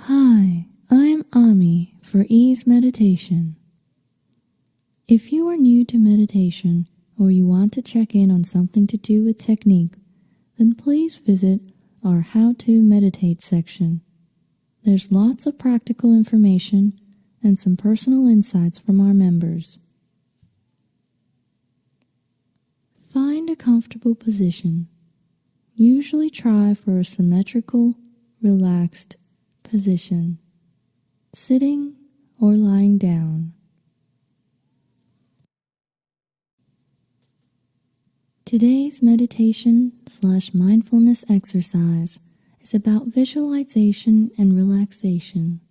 Hi, I'm Ami for Ease Meditation. If you are new to meditation or you want to check in on something to do with technique, then please visit our How to Meditate section. There's lots of practical information and some personal insights from our members. Find a comfortable position. Usually try for a symmetrical, relaxed position, sitting or lying down. Today's meditation/mindfulness exercise is about visualization and relaxation.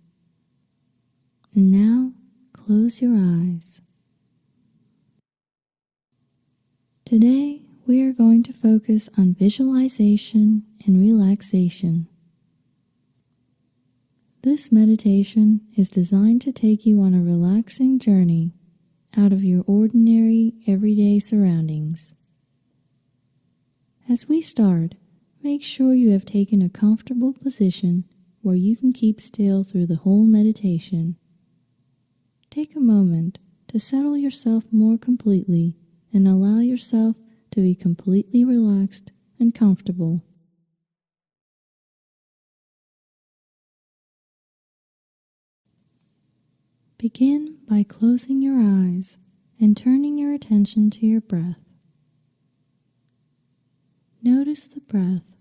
And now, close your eyes. Today, we are going to focus on visualization and relaxation. This meditation is designed to take you on a relaxing journey out of your ordinary, everyday surroundings. As we start, make sure you have taken a comfortable position where you can keep still through the whole meditation. Take a moment to settle yourself more completely and allow yourself to be completely relaxed and comfortable. Begin by closing your eyes and turning your attention to your breath. Notice the breath.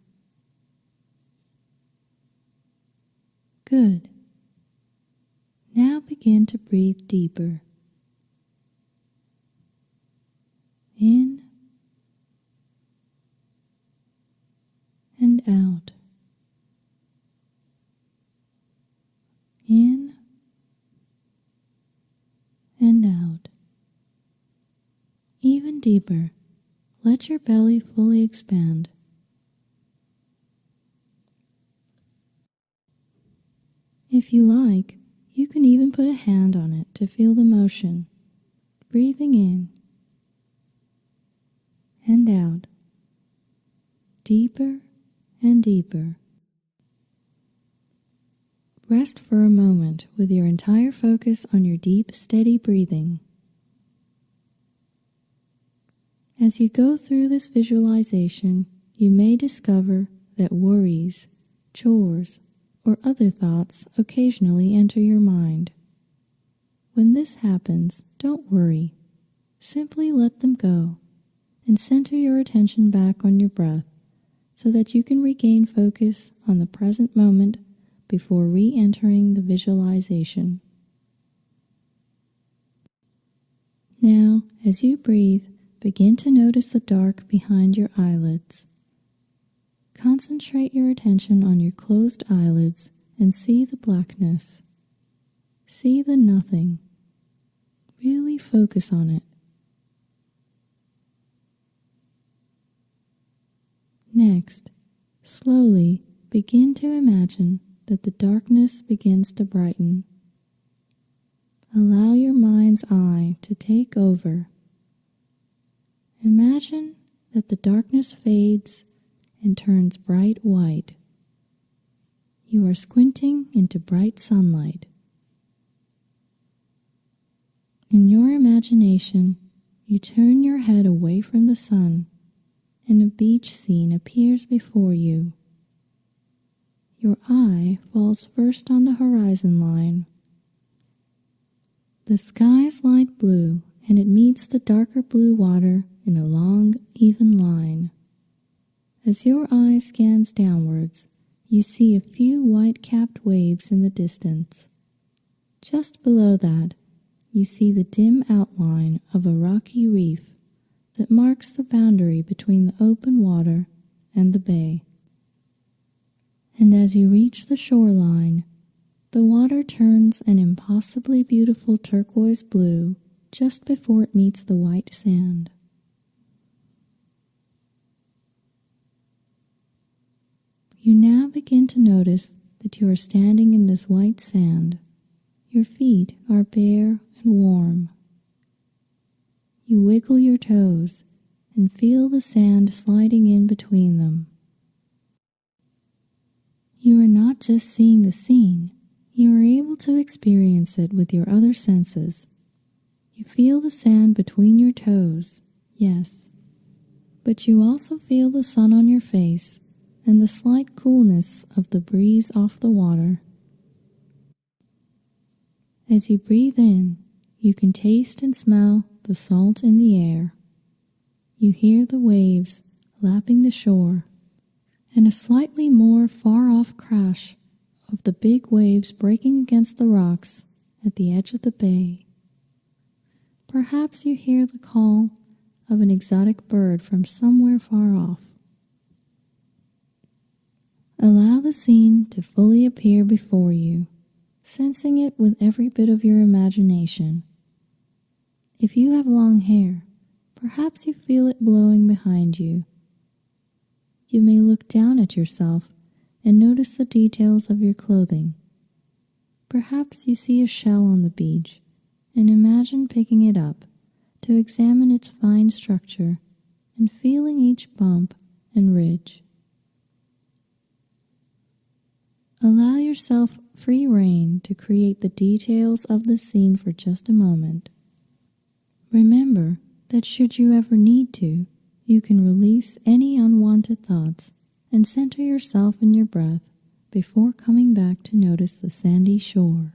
Good. Now begin to breathe deeper. In and out. In and out. Even deeper. Let your belly fully expand. If you like, you can even put a hand on it to feel the motion, breathing in and out, deeper and deeper. Rest for a moment with your entire focus on your deep, steady breathing. As you go through this visualization, you may discover that worries, chores, or other thoughts occasionally enter your mind. When this happens, don't worry. Simply let them go and center your attention back on your breath so that you can regain focus on the present moment before re-entering the visualization. Now, as you breathe, begin to notice the dark behind your eyelids. Concentrate your attention on your closed eyelids and see the blackness. See the nothing. Really focus on it. Next, slowly begin to imagine that the darkness begins to brighten. Allow your mind's eye to take over. Imagine that the darkness fades and turns bright white. You are squinting into bright sunlight. In your imagination, you turn your head away from the sun, and a beach scene appears before you. Your eye falls first on the horizon line. The sky is light blue, and it meets the darker blue water in a long, even line. As your eye scans downwards, you see a few white-capped waves in the distance. Just below that, you see the dim outline of a rocky reef that marks the boundary between the open water and the bay. And as you reach the shoreline, the water turns an impossibly beautiful turquoise blue just before it meets the white sand. You now begin to notice that you are standing in this white sand. Your feet are bare and warm. You wiggle your toes and feel the sand sliding in between them. You are not just seeing the scene, You are able to experience it with your other senses. You feel the sand between your toes, yes, but you also feel the sun on your face and the slight coolness of the breeze off the water. As you breathe in, you can taste and smell the salt in the air. You hear the waves lapping the shore and a slightly more far-off crash of the big waves breaking against the rocks at the edge of the bay. Perhaps you hear the call of an exotic bird from somewhere far off. Allow the scene to fully appear before you, sensing it with every bit of your imagination. If you have long hair, perhaps you feel it blowing behind you. You may look down at yourself and notice the details of your clothing. Perhaps you see a shell on the beach and imagine picking it up to examine its fine structure and feeling each bump and ridge. Allow yourself free rein to create the details of the scene for just a moment. Remember that should you ever need to, you can release any unwanted thoughts and center yourself in your breath before coming back to notice the sandy shore.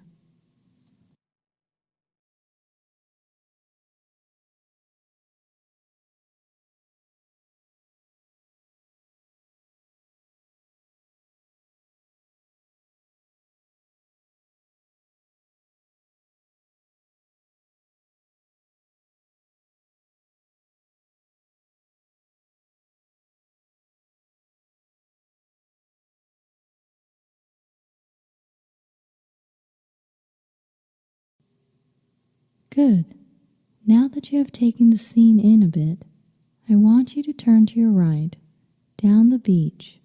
Good. Now that you have taken the scene in a bit, I want you to turn to your right, down the beach.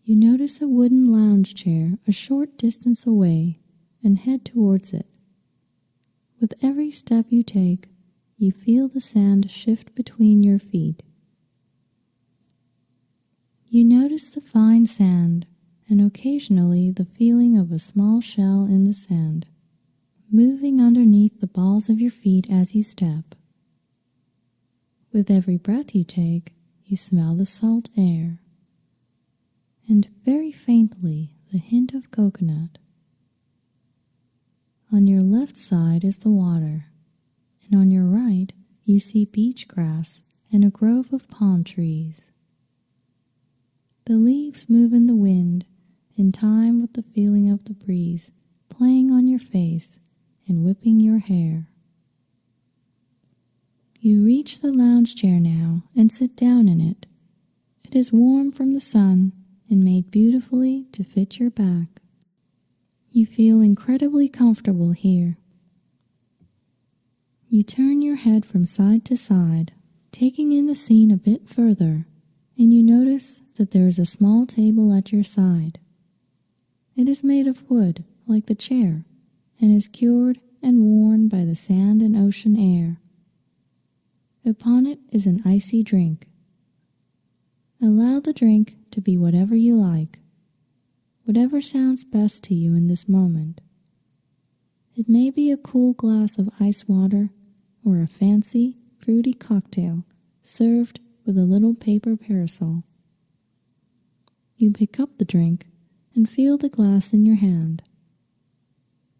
You notice a wooden lounge chair a short distance away and head towards it. With every step you take, you feel the sand shift between your feet. You notice the fine sand and occasionally the feeling of a small shell in the sand, moving underneath the balls of your feet as you step. With every breath you take, you smell the salt air, and very faintly the hint of coconut. On your left side is the water, and on your right you see beach grass and a grove of palm trees. The leaves move in the wind in time with the feeling of the breeze playing on your face and whipping your hair. You reach the lounge chair now and sit down in it. It is warm from the sun and made beautifully to fit your back. You feel incredibly comfortable here. You turn your head from side to side, taking in the scene a bit further, and you notice that there is a small table at your side. It is made of wood, like the chair, and is cured and worn by the sand and ocean air. Upon it is an icy drink. Allow the drink to be whatever you like, whatever sounds best to you in this moment. It may be a cool glass of ice water or a fancy, fruity cocktail served with a little paper parasol. You pick up the drink and feel the glass in your hand.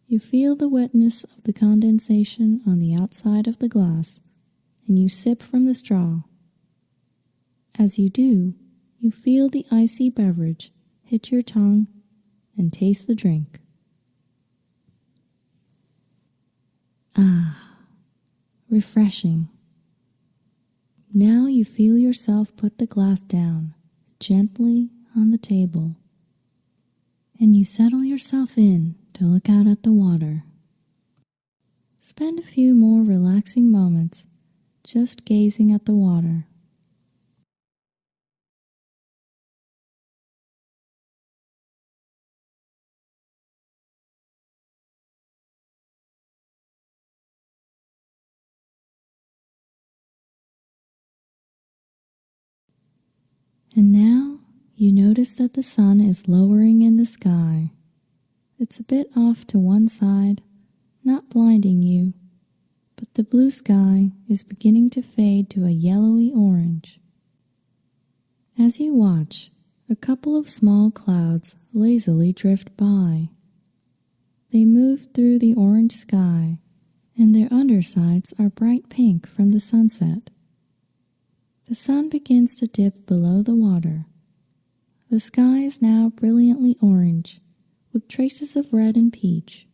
You feel the wetness of the condensation on the outside of the glass, and you sip from the straw. As you do, you feel the icy beverage hit your tongue and taste the drink. Ah, refreshing. Now you feel yourself put the glass down gently on the table, and you settle yourself in to look out at the water. Spend a few more relaxing moments just gazing at the water. And now you notice that the sun is lowering in the sky. It's a bit off to one side, not blinding you, but the blue sky is beginning to fade to a yellowy orange. As you watch, a couple of small clouds lazily drift by. They move through the orange sky, and their undersides are bright pink from the sunset. The sun begins to dip below the water. The sky is now brilliantly orange, with traces of red and peach.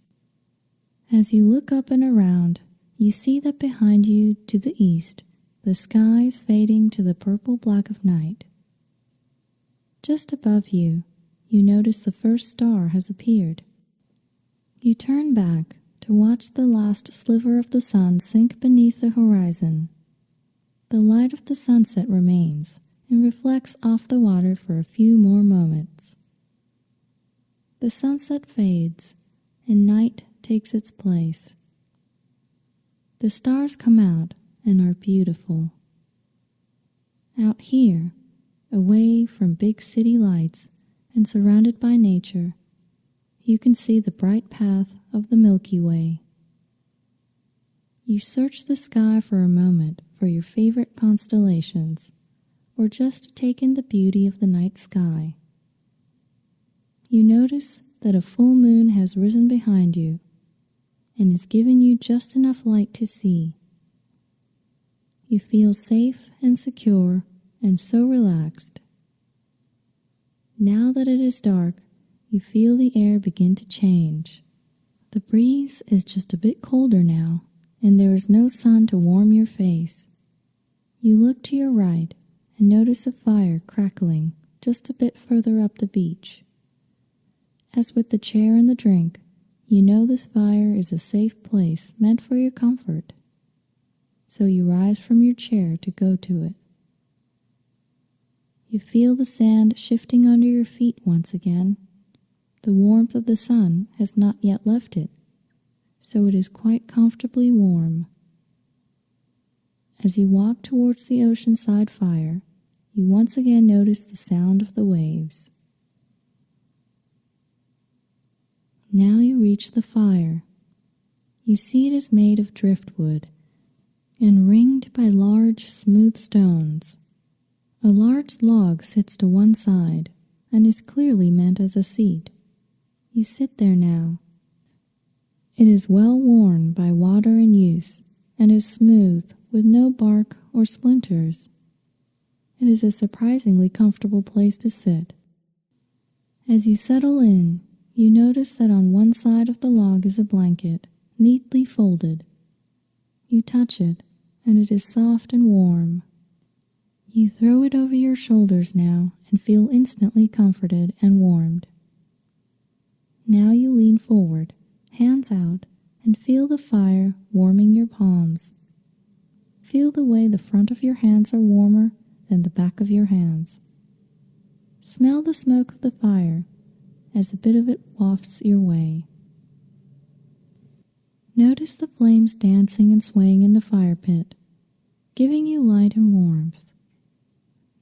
As you look up and around, you see that behind you to the east, the sky is fading to the purple black of night. Just above you, you notice the first star has appeared. You turn back to watch the last sliver of the sun sink beneath the horizon. The light of the sunset remains and reflects off the water for a few more moments. The sunset fades, and night takes its place. The stars come out and are beautiful. Out here, away from big city lights and surrounded by nature, you can see the bright path of the Milky Way. You search the sky for a moment for your favorite constellations, or just take in the beauty of the night sky. You notice that a full moon has risen behind you and is giving you just enough light to see. You feel safe and secure and so relaxed. Now that it is dark, you feel the air begin to change. The breeze is just a bit colder now, and there is no sun to warm your face. You look to your right and notice a fire crackling just a bit further up the beach. As with the chair and the drink, you know this fire is a safe place meant for your comfort. So you rise from your chair to go to it. You feel the sand shifting under your feet once again. The warmth of the sun has not yet left it, so it is quite comfortably warm. As you walk towards the oceanside fire, you once again notice the sound of the waves. Now you reach the fire. You see it is made of driftwood and ringed by large, smooth stones. A large log sits to one side and is clearly meant as a seat. You sit there now. It is well worn by water and use and is smooth with no bark or splinters. It is a surprisingly comfortable place to sit. As you settle in, you notice that on one side of the log is a blanket, neatly folded. You touch it, and it is soft and warm. You throw it over your shoulders now and feel instantly comforted and warmed. Now you lean forward, hands out, and feel the fire warming your palms. Feel the way the front of your hands are warmer than the back of your hands. Smell the smoke of the fire as a bit of it wafts your way. Notice the flames dancing and swaying in the fire pit, giving you light and warmth.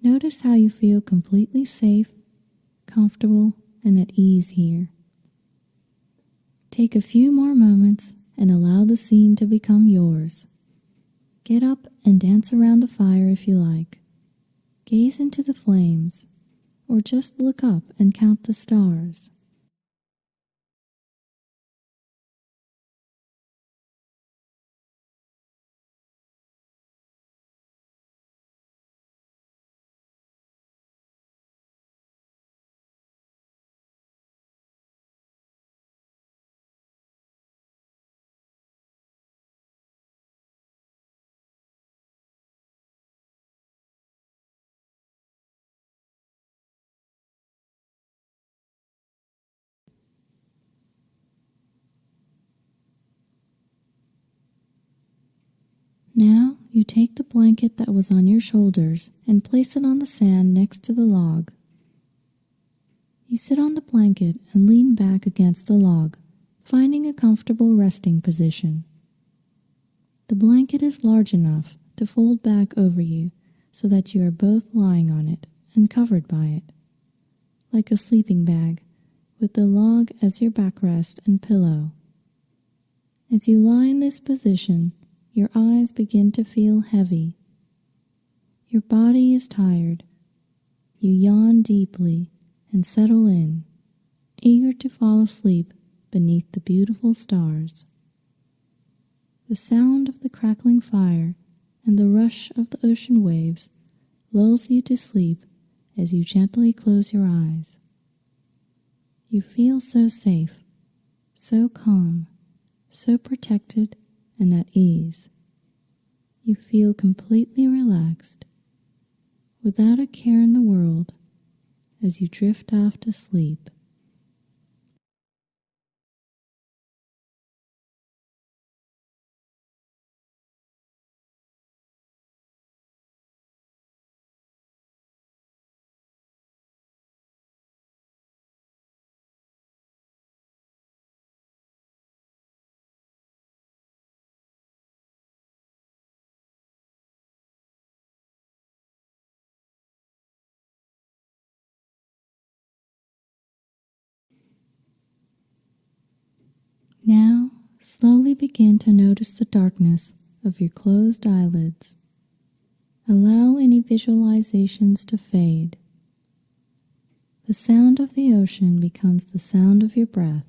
Notice how you feel completely safe, comfortable, and at ease here. Take a few more moments and allow the scene to become yours. Get up and dance around the fire if you like. Gaze into the flames, or just look up and count the stars. Now you take the blanket that was on your shoulders and place it on the sand next to the log. You sit on the blanket and lean back against the log, finding a comfortable resting position. The blanket is large enough to fold back over you so that you are both lying on it and covered by it. Like a sleeping bag, with the log as your backrest and pillow. As you lie in this position, your eyes begin to feel heavy. Your body is tired. You yawn deeply and settle in, eager to fall asleep beneath the beautiful stars. The sound of the crackling fire and the rush of the ocean waves lulls you to sleep as you gently close your eyes. You feel so safe, so calm, so protected and at ease. You feel completely relaxed, without a care in the world, as you drift off to sleep. Now, slowly begin to notice the darkness of your closed eyelids. Allow any visualizations to fade. The sound of the ocean becomes the sound of your breath.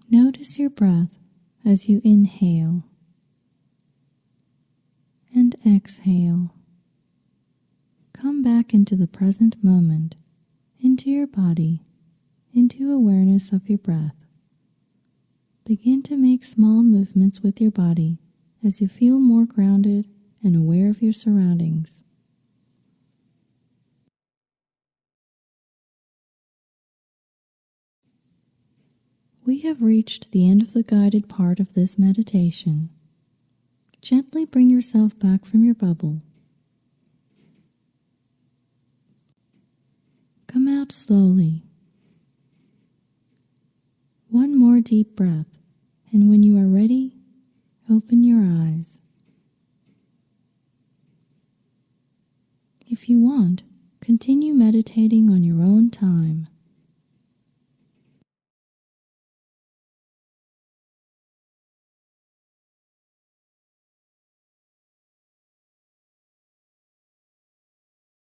Notice your breath as you inhale and exhale. Come back into the present moment, into your body, into awareness of your breath. Begin to make small movements with your body as you feel more grounded and aware of your surroundings. We have reached the end of the guided part of this meditation. Gently bring yourself back from your bubble. Come out slowly. One more deep breath, and when you are ready, open your eyes. If you want, continue meditating on your own time.